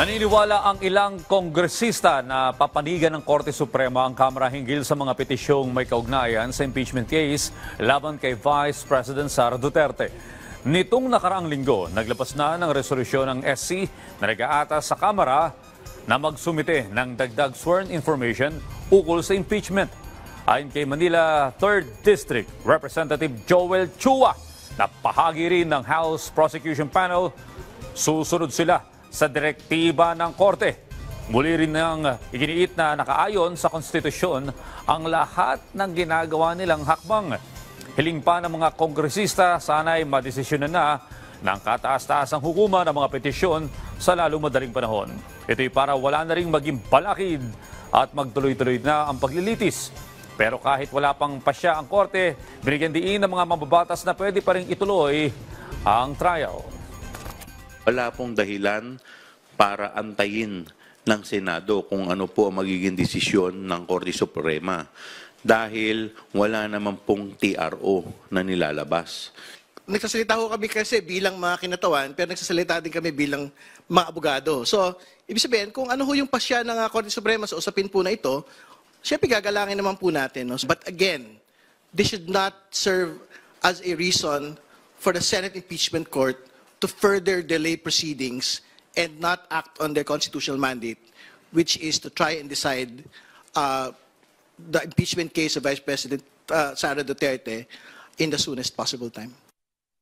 Naniniwala ang ilang kongresista na papanigan ng Korte Suprema ang Kamara hinggil sa mga petisyong may kaugnayan sa impeachment case laban kay Vice President Sara Duterte. Nitong nakaraang linggo, naglabas na ng resolusyon ng SC na nag-aatas sa Kamara na magsumite ng dagdag sworn information ukol sa impeachment. Ayon kay Manila 3rd District Representative Joel Chua, na pahagi rin ng House Prosecution Panel, susunod sila sa direktiba ng Korte. Muli rin nang iginiit na nakaayon sa konstitusyon ang lahat ng ginagawa nilang hakbang. Hiling pa ng mga kongresista sana'y madesisyonan na ng kataas-taasang hukuma ng mga petisyon sa lalo madaling panahon. Ito'y para wala na ring maging balakid at magtuloy-tuloy na ang paglilitis. Pero kahit wala pang pasya ang Korte, binigyan diin ng mga mababatas na pwede pa rin ituloy ang trial. Wala pong dahilan para antayin ng Senado kung ano po ang magiging desisyon ng Korte Suprema dahil wala naman pong TRO na nilalabas. Nagsasalita ho kami kasi bilang mga kinatawan, pero nagsasalita din kami bilang mga abogado. So, ibig sabihin, kung ano ho yung pasya ng Korte Suprema sa usapin po na ito, syempre gagalangin naman po natin. No? But again, this should not serve as a reason for the Senate Impeachment Court to further delay proceedings and not act on their constitutional mandate, which is to try and decide the impeachment case of Vice President Sara Duterte in the soonest possible time.